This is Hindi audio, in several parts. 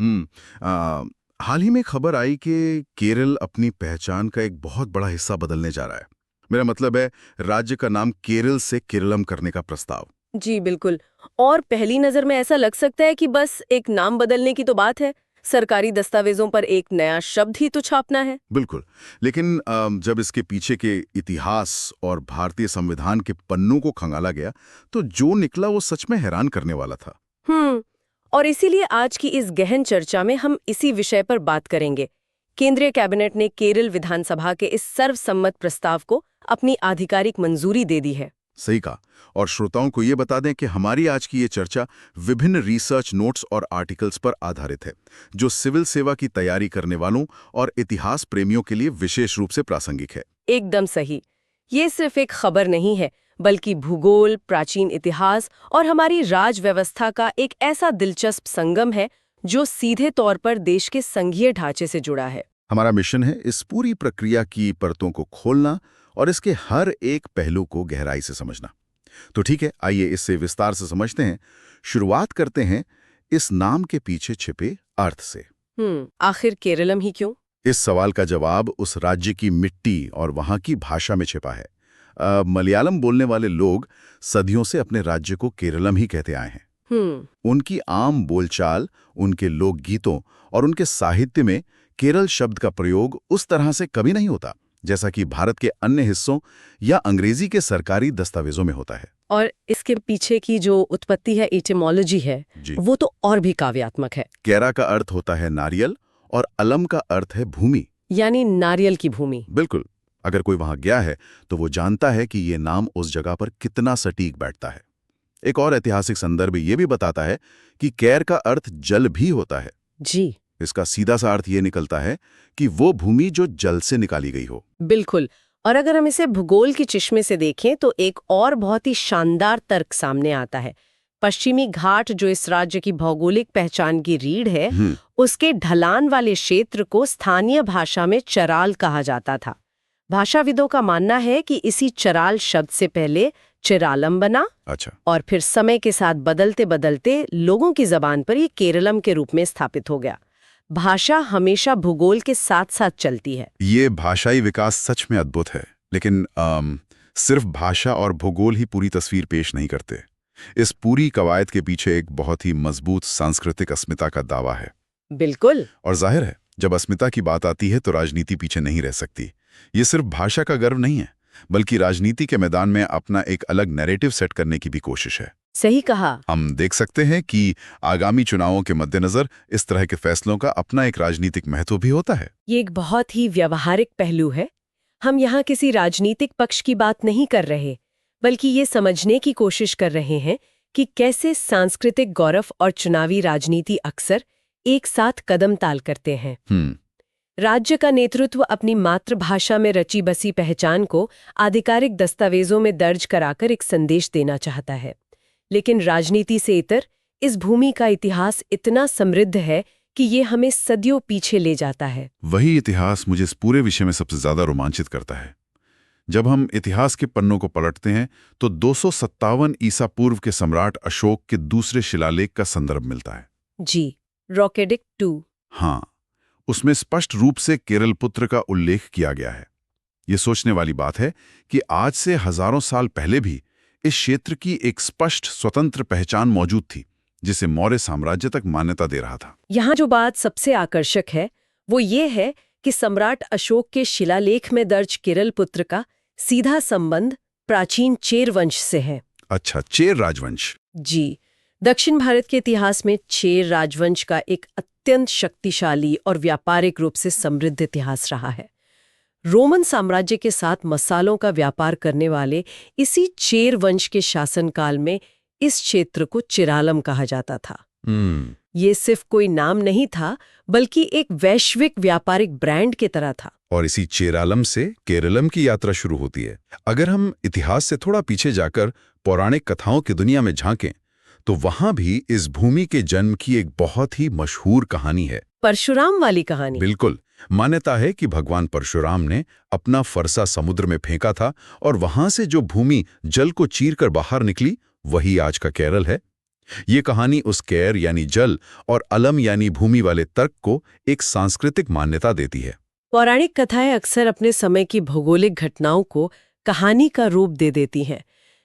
हम्म हाल ही में खबर आई कि केरल अपनी पहचान का एक बहुत बड़ा हिस्सा बदलने जा रहा है। मेरा मतलब है, राज्य का नाम केरल से केरलम करने का प्रस्ताव। जी बिल्कुल। और पहली नजर में ऐसा लग सकता है कि बस एक नाम बदलने की तो बात है। सरकारी दस्तावेजों पर एक नया शब्द ही तो छापना है। बिल्कुल। लेकिन जब इसके पीछे के इतिहास और भारतीय संविधान के पन्नों को खंगाला गया, तो जो निकला वो सच में हैरान करने वाला था। हम्म। और इसीलिए आज की इस गहन चर्चा में हम इसी विषय पर बात करेंगे। केंद्रीय कैबिनेट ने केरल विधानसभा के इस सर्वसम्मत प्रस्ताव को अपनी आधिकारिक मंजूरी दे दी है। सही कहा। और श्रोताओं को ये बता दें कि हमारी आज की ये चर्चा विभिन्न रिसर्च नोट्स और आर्टिकल्स पर आधारित है, जो सिविल सेवा की तैयारी करने वालों और इतिहास प्रेमियों के लिए विशेष रूप से प्रासंगिक है। एकदम सही। ये सिर्फ एक खबर नहीं है, बल्कि भूगोल, प्राचीन इतिहास और हमारी राज व्यवस्था का एक ऐसा दिलचस्प संगम है जो सीधे तौर पर देश के संघीय ढांचे से जुड़ा है। हमारा मिशन है इस पूरी प्रक्रिया की परतों को खोलना और इसके हर एक पहलू को गहराई से समझना। तो ठीक है, आइए इससे विस्तार से समझते हैं। शुरुआत करते हैं इस नाम के पीछे छिपे अर्थ से। आखिर केरलम ही क्यों? इस सवाल का जवाब उस राज्य की मिट्टी और वहां की भाषा में छिपा है। मलयालम बोलने वाले लोग सदियों से अपने राज्य को केरलम ही कहते आए हैं। उनकी आम बोलचाल, उनके लोकगीतों और उनके साहित्य में केरल शब्द का प्रयोग उस तरह से कभी नहीं होता जैसा कि भारत के अन्य हिस्सों या अंग्रेजी के सरकारी दस्तावेजों में होता है। और इसके पीछे की जो उत्पत्ति है, इटिमोलॉजी है, जी। वो तो और भी काव्यात्मक है। केरा का अर्थ होता है नारियल और अलम का अर्थ है भूमि, यानी नारियल की भूमि। बिल्कुल। अगर कोई वहां गया है तो वो जानता है कि ये नाम उस जगह पर कितना सटीक बैठता है। एक और ऐतिहासिक संदर्भ ये भी बताता है कि कैर का अर्थ जल भी होता है। जी इसका सीधा सा अर्थ ये निकलता है कि वो भूमि जो जल से निकाली गई हो। बिल्कुल। और अगर हम इसे भूगोल के चश्मे से देखें तो एक और बहुत ही शानदार तर्क सामने आता है। पश्चिमी घाट, जो इस राज्य की भौगोलिक पहचान की रीढ़ है, उसके ढलान वाले क्षेत्र को स्थानीय भाषा में चराल कहा जाता था। भाषाविदों का मानना है कि इसी चराल शब्द से पहले चिरालम बना। अच्छा। और फिर समय के साथ बदलते बदलते लोगों की जबान पर ये केरलम के रूप में स्थापित हो गया। भाषा हमेशा भूगोल के साथ साथ चलती है। ये भाषाई विकास सच में अद्भुत है, लेकिन सिर्फ भाषा और भूगोल ही पूरी तस्वीर पेश नहीं करते। इस पूरी कवायद के पीछे एक बहुत ही मजबूत सांस्कृतिक अस्मिता का दावा है। बिल्कुल। और जाहिर है, जब अस्मिता की बात आती है तो राजनीति पीछे नहीं रह सकती। ये सिर्फ भाषा का गर्व नहीं है, बल्कि राजनीति के मैदान में अपना एक अलग नैरेटिव सेट करने की भी कोशिश है। सही कहा। हम देख सकते हैं कि आगामी चुनावों के मद्देनजर इस तरह के फैसलों का अपना एक राजनीतिक महत्व भी होता है। ये एक बहुत ही व्यावहारिक पहलू है। हम यहाँ किसी राजनीतिक पक्ष की बात नहीं कर रहे, बल्कि ये समझने की कोशिश कर रहे हैं कि कैसे सांस्कृतिक गौरव और चुनावी राजनीति अक्सर एक साथ कदम ताल करते हैं। राज्य का नेतृत्व अपनी मातृभाषा में रची बसी पहचान को आधिकारिक दस्तावेजों में दर्ज कराकर एक संदेश देना चाहता है। लेकिन राजनीति से इतर इस भूमि का इतिहास इतना समृद्ध है कि ये हमें सदियों पीछे ले जाता है। वही इतिहास मुझे इस पूरे विषय में सबसे ज्यादा रोमांचित करता है। जब हम इतिहास के पन्नों को पलटते हैं तो 257 ईसा पूर्व के सम्राट अशोक के दूसरे शिलालेख का संदर्भ मिलता है। जी, रॉकेडिक 2। हाँ, उसमें स्पष्ट रूप से केरल पुत्र का उल्लेख किया गया है। ये सोचने वाली बात है कि आज से हजारों साल पहले भी इस क्षेत्र की एक स्पष्ट स्वतंत्र पहचान मौजूद थी, जिसे मौर्य साम्राज्य तक मान्यता दे रहा था। यहाँ जो बात सबसे आकर्षक है वो ये है कि सम्राट अशोक के शिलालेख में दर्ज केरल पुत्र का सीधा संबंध प्राचीन चेर वंश से है। अच्छा, चेर राजवंश। जी, दक्षिण भारत के इतिहास में चेर राजवंश का एक अत्यंत शक्तिशाली और व्यापारिक रूप से समृद्ध इतिहास रहा है। रोमन साम्राज्य के साथ मसालों का व्यापार करने वाले इसी चेर वंश के शासनकाल में इस क्षेत्र को चिरालम कहा जाता था। ये सिर्फ कोई नाम नहीं था, बल्कि एक वैश्विक व्यापारिक ब्रांड की तरह था। और इसी चेरालम से केरलम की यात्रा शुरू होती है। अगर हम इतिहास से थोड़ा पीछे जाकर पौराणिक कथाओं की दुनिया में झांकें, तो वहां भी इस भूमि के जन्म की एक बहुत ही मशहूर कहानी है। परशुराम वाली कहानी। बिल्कुल। मान्यता है कि भगवान परशुराम ने अपना फरसा समुद्र में फेंका था और वहां से जो भूमि जल को चीरकर बाहर निकली, वही आज का केरल है। ये कहानी उस कैर यानी जल और अलम यानी भूमि वाले तर्क को एक सांस्कृतिक मान्यता देती है। पौराणिक कथाएं अक्सर अपने समय की भौगोलिक घटनाओं को कहानी का रूप दे देती हैं,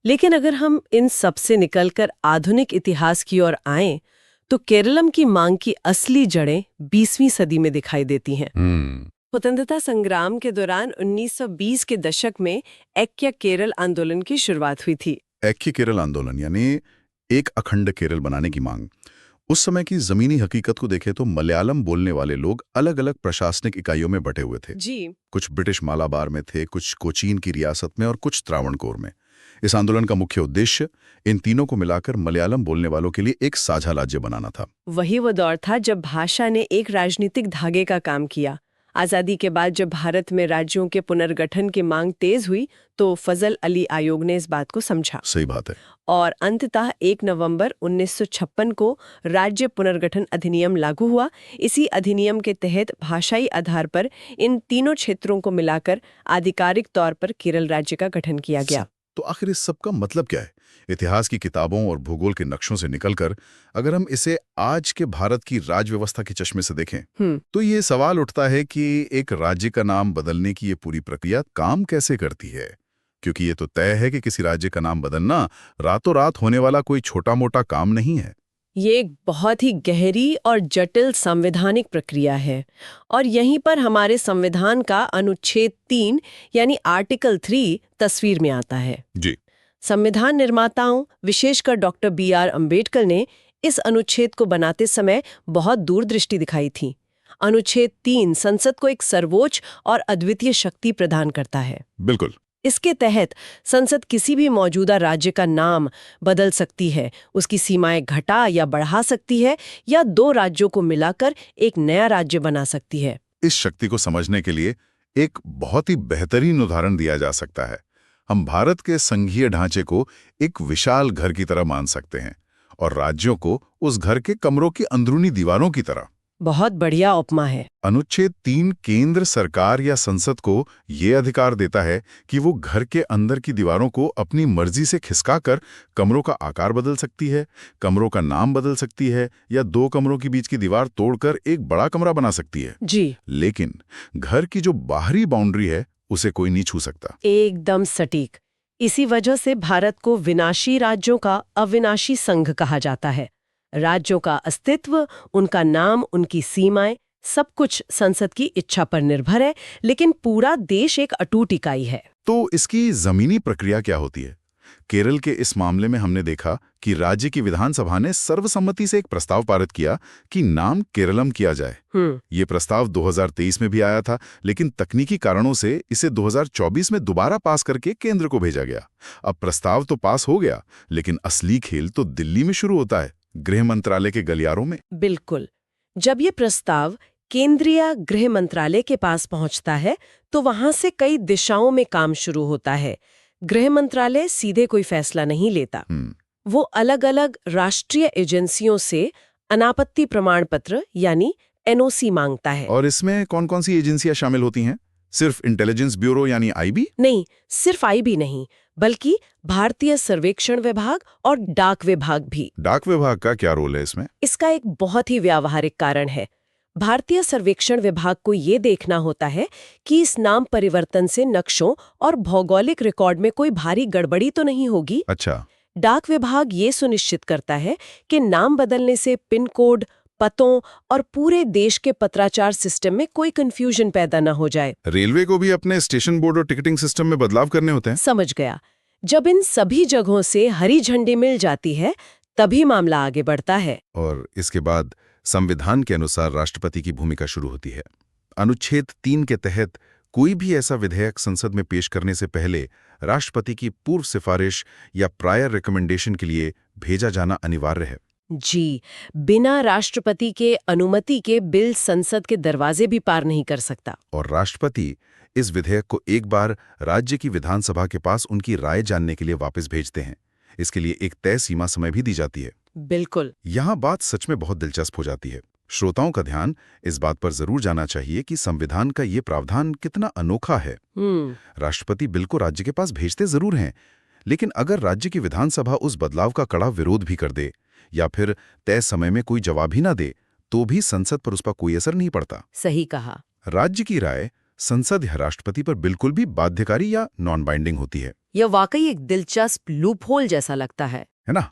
लेकिन अगर हम इन सब से निकलकर आधुनिक इतिहास की ओर आएं, तो केरलम की मांग की असली जड़ें 20वीं सदी में दिखाई देती हैं। स्वतंत्रता संग्राम के दौरान 1920 के दशक में ऐक्य केरल आंदोलन की शुरुआत हुई थी। ऐक्य केरल आंदोलन यानी एक अखंड केरल बनाने की मांग। उस समय की जमीनी हकीकत को देखें तो मलयालम बोलने वाले लोग अलग अलग प्रशासनिक इकाइयों में बटे हुए थे। जी। कुछ ब्रिटिश मालाबार में थे, कुछ कोचीन की रियासत में और कुछ त्रावणकोर में। इस आंदोलन का मुख्य उद्देश्य इन तीनों को मिलाकर मलयालम बोलने वालों के लिए एक साझा राज्य बनाना था। वही वो दौर था जब भाषा ने एक राजनीतिक धागे का काम किया। आजादी के बाद जब भारत में राज्यों के पुनर्गठन की मांग तेज हुई, तो फजल अली आयोग ने इस बात को समझा। सही बात है। और अंततः 1 नवंबर 1956 को राज्य पुनर्गठन अधिनियम लागू हुआ। इसी अधिनियम के तहत भाषाई आधार पर इन तीनों क्षेत्रों को मिलाकर आधिकारिक तौर पर केरल राज्य का गठन किया गया। तो आखिर इस सब का मतलब क्या है? इतिहास की किताबों और भूगोल के नक्शों से निकलकर अगर हम इसे आज के भारत की राज व्यवस्था के चश्मे से देखें, तो ये सवाल उठता है कि एक राज्य का नाम बदलने की ये पूरी प्रक्रिया काम कैसे करती है? क्योंकि ये तो तय है कि किसी राज्य का नाम बदलना रातों रात होने वाला कोई छोटा मोटा काम नहीं है। ये एक बहुत ही गहरी और जटिल संवैधानिक प्रक्रिया है, और यहीं पर हमारे संविधान का अनुच्छेद 3 यानी आर्टिकल 3 तस्वीर में आता है। जी। संविधान निर्माताओं, विशेषकर डॉक्टर B.R. अम्बेडकर ने इस अनुच्छेद को बनाते समय बहुत दूरदृष्टि दिखाई थी। अनुच्छेद 3 संसद को एक सर्वोच्च और अद्वितीय शक्ति प्रदान करता है। बिल्कुल। इसके तहत संसद किसी भी मौजूदा राज्य का नाम बदल सकती है, उसकी सीमाएं घटा या बढ़ा सकती है, या 2 राज्यों को मिलाकर एक नया राज्य बना सकती है। इस शक्ति को समझने के लिए एक बहुत ही बेहतरीन उदाहरण दिया जा सकता है। हम भारत के संघीय ढांचे को एक विशाल घर की तरह मान सकते हैं और राज्यों को उस घर के कमरों की अंदरूनी दीवारों की तरह। बहुत बढ़िया उपमा है। अनुच्छेद 3 केंद्र सरकार या संसद को ये अधिकार देता है कि वो घर के अंदर की दीवारों को अपनी मर्जी से खिसकाकर कमरों का आकार बदल सकती है, कमरों का नाम बदल सकती है, या 2 कमरों के बीच की दीवार तोड़कर एक बड़ा कमरा बना सकती है। जी। लेकिन घर की जो बाहरी बाउंड्री है उसे कोई नहीं छू सकता। एकदम सटीक। इसी वजह से भारत को विनाशी राज्यों का अविनाशी संघ कहा जाता है। राज्यों का अस्तित्व, उनका नाम, उनकी सीमाएं, सब कुछ संसद की इच्छा पर निर्भर है, लेकिन पूरा देश एक अटूट इकाई है। तो इसकी जमीनी प्रक्रिया क्या होती है? केरल के इस मामले में हमने देखा कि राज्य की विधानसभा ने सर्वसम्मति से एक प्रस्ताव पारित किया कि नाम केरलम किया जाए। ये प्रस्ताव 2023 में भी आया था, लेकिन तकनीकी कारणों से इसे 2024 में दोबारा पास करके केंद्र को भेजा गया। अब प्रस्ताव तो पास हो गया, लेकिन असली खेल तो दिल्ली में शुरू होता है, गृह मंत्रालय के गलियारों में। बिल्कुल। जब ये प्रस्ताव केंद्रीय गृह मंत्रालय के पास पहुंचता है, तो वहां से कई दिशाओं में काम शुरू होता है। गृह मंत्रालय सीधे कोई फैसला नहीं लेता। वो अलग-अलग राष्ट्रीय एजेंसियों से अनापत्ति प्रमाण पत्र यानी NOC मांगता है। और इसमें कौन कौन सी एजेंसियां शामिल होती हैं? सिर्फ इंटेलिजेंस ब्यूरो यानी IB? नहीं, सिर्फ IB नहीं, बल्कि भारतीय सर्वेक्षण विभाग और डाक विभाग भी। डाक विभाग का क्या रोल है इसमें? इसका एक बहुत ही व्यावहारिक कारण है। भारतीय सर्वेक्षण विभाग को ये देखना होता है कि इस नाम परिवर्तन से नक्शों और भौगोलिक रिकॉर्ड में कोई भारी गड़बड़ी तो नहीं होगी। अच्छा। डाक विभाग ये सुनिश्चित करता है कि नाम बदलने से पिन कोड, पतों और पूरे देश के पत्राचार सिस्टम में कोई कंफ्यूजन पैदा न हो जाए। रेलवे को भी अपने स्टेशन बोर्ड और टिकटिंग सिस्टम में बदलाव करने होते हैं। समझ गया। जब इन सभी जगहों से हरी झंडी मिल जाती है, तभी मामला आगे बढ़ता है। और इसके बाद संविधान के अनुसार राष्ट्रपति की भूमिका शुरू होती है। अनुच्छेद 3 के तहत कोई भी ऐसा विधेयक संसद में पेश करने से पहले राष्ट्रपति की पूर्व सिफारिश या प्रायर रिकमेंडेशन के लिए भेजा जाना अनिवार्य है। जी, बिना राष्ट्रपति के अनुमति के बिल संसद के दरवाजे भी पार नहीं कर सकता। और राष्ट्रपति इस विधेयक को एक बार राज्य की विधानसभा के पास उनकी राय जानने के लिए वापस भेजते हैं। इसके लिए एक तय सीमा समय भी दी जाती है। बिल्कुल। यहाँ बात सच में बहुत दिलचस्प हो जाती है। श्रोताओं का ध्यान इस बात पर जरूर जाना चाहिए कि संविधान का ये प्रावधान कितना अनोखा है। राष्ट्रपति बिल को राज्य के पास भेजते जरूर हैं, लेकिन अगर राज्य की विधानसभा उस बदलाव का कड़ा विरोध भी कर दे या फिर तय समय में कोई जवाब ही ना दे तो भी संसद पर उसका कोई असर नहीं पड़ता। सही कहा। राज्य की राय संसद या राष्ट्रपति पर बिल्कुल भी बाध्यकारी या नॉन बाइंडिंग होती है। यह वाकई एक दिलचस्प लूपहोल जैसा लगता है ना?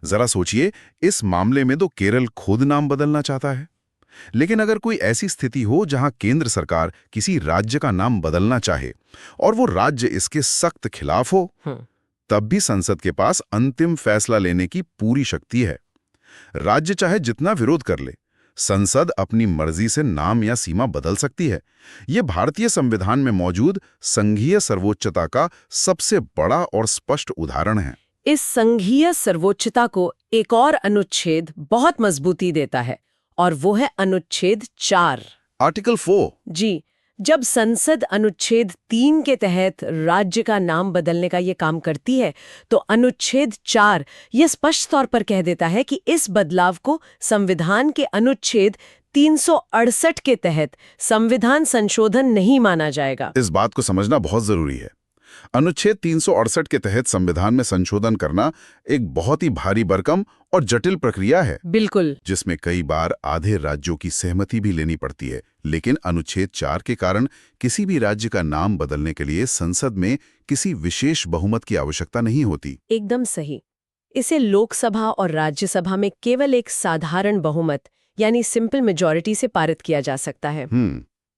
जरा सोचिए, इस मामले में तो केरल खुद नाम बदलना चाहता है, लेकिन अगर कोई ऐसी स्थिति हो जहां केंद्र सरकार किसी राज्य का नाम बदलना चाहे और वो राज्य इसके सख्त खिलाफ हो, तब भी संसद के पास अंतिम फैसला लेने की पूरी शक्ति है। राज्य चाहे जितना विरोध कर ले, संसद अपनी मर्जी से नाम या सीमा बदल सकती है। ये भारतीय संविधान में मौजूद संघीय सर्वोच्चता का सबसे बड़ा और स्पष्ट उदाहरण है। इस संघीय सर्वोच्चता को एक और अनुच्छेद बहुत मजबूती देता है, और वो है अनुच्छेद 4, आर्टिकल 4। जी, जब संसद अनुच्छेद 3 के तहत राज्य का नाम बदलने का ये काम करती है, तो अनुच्छेद 4 ये स्पष्ट तौर पर कह देता है कि इस बदलाव को संविधान के अनुच्छेद 368 के तहत संविधान संशोधन नहीं माना जाएगा। इस बात को समझना बहुत जरूरी है। अनुच्छेद 368 के तहत संविधान में संशोधन करना एक बहुत ही भारी भरकम और जटिल प्रक्रिया है। बिल्कुल। जिसमें कई बार आधे राज्यों की सहमति भी लेनी पड़ती है। लेकिन अनुच्छेद 4 के कारण किसी भी राज्य का नाम बदलने के लिए संसद में किसी विशेष बहुमत की आवश्यकता नहीं होती। एकदम सही। इसे लोकसभा और राज्यसभा में केवल एक साधारण बहुमत यानी सिंपल मेजॉरिटी से पारित किया जा सकता है।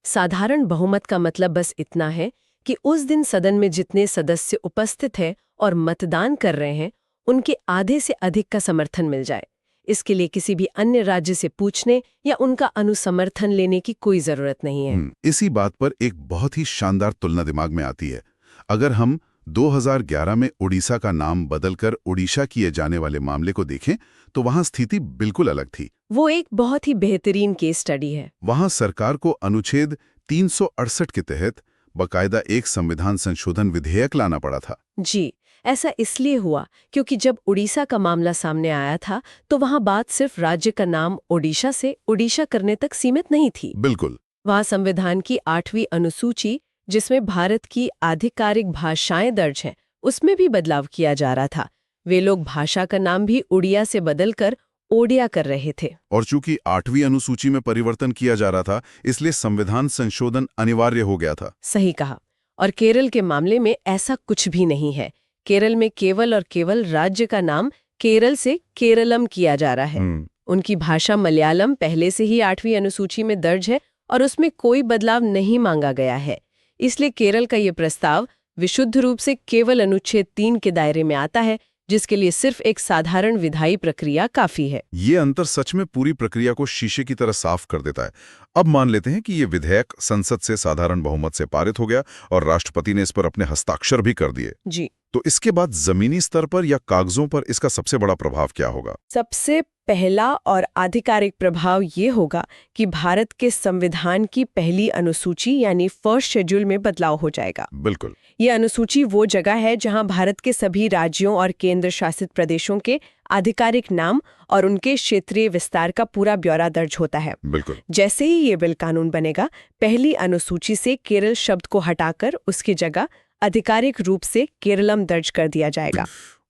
साधारण बहुमत का मतलब बस इतना है कि उस दिन सदन में जितने सदस्य उपस्थित हैं और मतदान कर रहे हैं, उनके आधे से अधिक का समर्थन मिल जाए। इसके लिए किसी भी अन्य राज्य से पूछने या उनका अनुसमर्थन लेने की कोई जरूरत नहीं है। इसी बात पर एक बहुत ही शानदार तुलना दिमाग में आती है। अगर हम 2011 में उड़ीसा का नाम बदलकर ओडिशा किए जाने वाले मामले को देखें, तो वहां स्थिति बिल्कुल अलग थी। वो एक बहुत ही बेहतरीन केस स्टडी है। वहां सरकार को अनुच्छेद 368 के तहत बकायदा एक संविधान संशोधन विधेयक लाना पड़ा था। जी, ऐसा इसलिए हुआ क्योंकि जब उड़ीसा का मामला सामने आया था, तो वहां बात सिर्फ राज्य का नाम ओडिशा से ओडिशा करने तक सीमित नहीं थी। बिल्कुल। वहां संविधान की 8वीं अनुसूची, जिसमें भारत की आधिकारिक भाषाएं दर्ज हैं, उसमें भी बदलाव किया जा रहा था। वे लोग भाषा का नाम भी उड़िया से बदलकर ओडिया कर रहे थे। और चूंकि 8वीं अनुसूची में परिवर्तन किया जा रहा था, इसलिए संविधान संशोधन अनिवार्य हो गया था। सही कहा। और केरल के मामले में ऐसा कुछ भी नहीं है। केरल में केवल और केवल राज्य का नाम केरल से केरलम किया जा रहा है। उनकी भाषा मलयालम पहले से ही 8वीं अनुसूची में दर्ज है और उसमें कोई बदलाव नहीं मांगा गया है। इसलिए केरल का ये प्रस्ताव विशुद्ध रूप से केवल अनुच्छेद 3 के दायरे में आता है, जिसके लिए सिर्फ एक साधारण विधायी प्रक्रिया काफी है। ये अंतर सच में पूरी प्रक्रिया को शीशे की तरह साफ कर देता है। अब मान लेते हैं कि ये विधेयक संसद से साधारण बहुमत से पारित हो गया और राष्ट्रपति ने इस पर अपने हस्ताक्षर भी कर दिए। जी। तो इसके बाद जमीनी स्तर पर या कागजों पर इसका सबसे बड़ा प्रभाव क्या होगा? सबसे पहला और आधिकारिक प्रभाव ये होगा कि भारत के संविधान की पहली अनुसूची यानी फर्स्ट शेड्यूल में बदलाव हो जाएगा। बिल्कुल। ये अनुसूची वो जगह है जहां भारत के सभी राज्यों और केंद्र शासित प्रदेशों के आधिकारिक नाम और उनके क्षेत्रीय विस्तार का पूरा ब्यौरा दर्ज होता है। बिल्कुल। जैसे ही ये बिल कानून बनेगा, पहली अनुसूची से केरल शब्द को हटाकर उसकी जगह आधिकारिक रूप से केरलम दर्ज कर दिया जाएगा।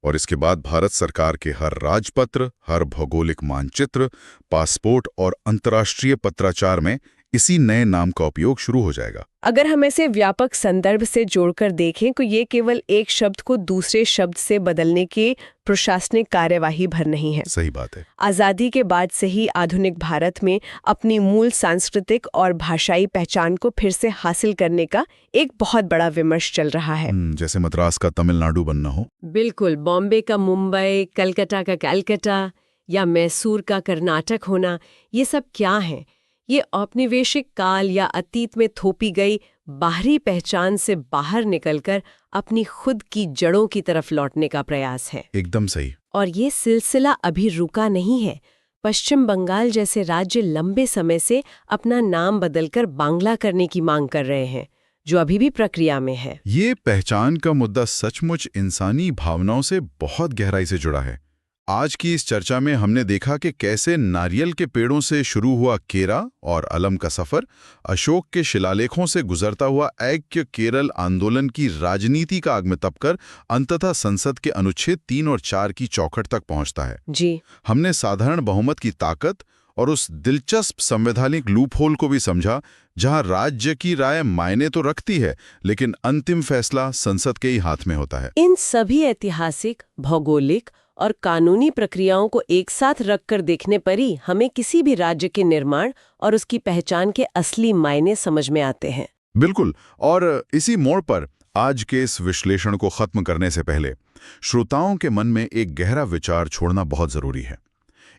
और इसके बाद भारत सरकार के हर राजपत्र, हर भौगोलिक मानचित्र, पासपोर्ट और अंतर्राष्ट्रीय पत्राचार में इसी नए नाम का उपयोग शुरू हो जाएगा। अगर हम इसे व्यापक संदर्भ से जोड़कर देखें तो ये केवल एक शब्द को दूसरे शब्द से बदलने की प्रशासनिक कार्यवाही भर नहीं है। सही बात है। आजादी के बाद से ही आधुनिक भारत में अपनी मूल सांस्कृतिक और भाषाई पहचान को फिर से हासिल करने का एक बहुत बड़ा विमर्श चल रहा है। जैसे मद्रास का तमिलनाडु बनना हो। बिल्कुल। बॉम्बे का मुंबई, कलकत्ता का कलकत्ता या मैसूर का कर्नाटक होना, ये सब क्या है? ये औपनिवेशिक काल या अतीत में थोपी गई बाहरी पहचान से बाहर निकलकर अपनी खुद की जड़ों की तरफ लौटने का प्रयास है। एकदम सही। और ये सिलसिला अभी रुका नहीं है। पश्चिम बंगाल जैसे राज्य लंबे समय से अपना नाम बदलकर बांग्ला करने की मांग कर रहे हैं, जो अभी भी प्रक्रिया में है। ये पहचान का मुद्दा सचमुच इंसानी भावनाओं से बहुत गहराई से जुड़ा है। आज की इस चर्चा में हमने देखा कि कैसे नारियल के पेड़ों से शुरू हुआ केरा और अलम का सफर अशोक के शिलालेखों से गुजरता हुआ ऐक्य केरल आंदोलन की राजनीति का आग में तपकर अंततः संसद के अनुच्छेद 3 और 4 की चौखट तक पहुंचता है। जी। हमने साधारण बहुमत की ताकत और उस दिलचस्प संवैधानिक लूपहोल को भी समझा जहां राज्य की राय मायने तो रखती है, लेकिन अंतिम फैसला संसद के ही हाथ में होता है। इन सभी ऐतिहासिक, भौगोलिक और कानूनी प्रक्रियाओं को एक साथ रखकर देखने पर ही हमें किसी भी राज्य के निर्माण और उसकी पहचान के असली मायने समझ में आते हैं। बिल्कुल। और इसी मोड़ पर आज के इस विश्लेषण को खत्म करने से पहले श्रोताओं के मन में एक गहरा विचार छोड़ना बहुत जरूरी है।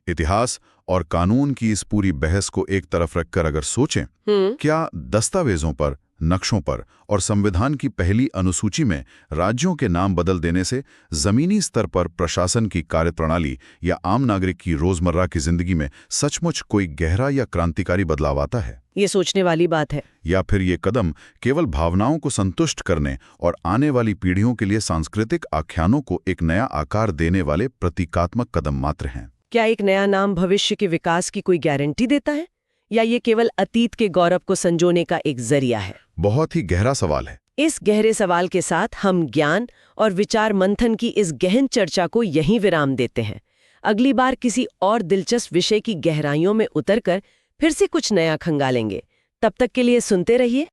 इतिहास और कानून की इस पूरी बहस को एक तरफ रखकर अगर सोचें, क्या दस्तावेजों पर, नक्शों पर और संविधान की पहली अनुसूची में राज्यों के नाम बदल देने से जमीनी स्तर पर प्रशासन की कार्यप्रणाली या आम नागरिक की रोजमर्रा की जिंदगी में सचमुच कोई गहरा या क्रांतिकारी बदलाव आता है? ये सोचने वाली बात है। या फिर ये कदम केवल भावनाओं को संतुष्ट करने और आने वाली पीढ़ियों के लिए सांस्कृतिक आख्यानों को एक नया आकार देने वाले प्रतीकात्मक कदम मात्र हैं? क्या एक नया नाम भविष्य के विकास की कोई गारंटी देता है, या ये केवल अतीत के गौरव को संजोने का एक जरिया है? बहुत ही गहरा सवाल है। इस गहरे सवाल के साथ हम ज्ञान और विचार मंथन की इस गहन चर्चा को यहीं विराम देते हैं। अगली बार किसी और दिलचस्प विषय की गहराइयों में उतरकर फिर से कुछ नया खंगालेंगे। तब तक के लिए सुनते रहिए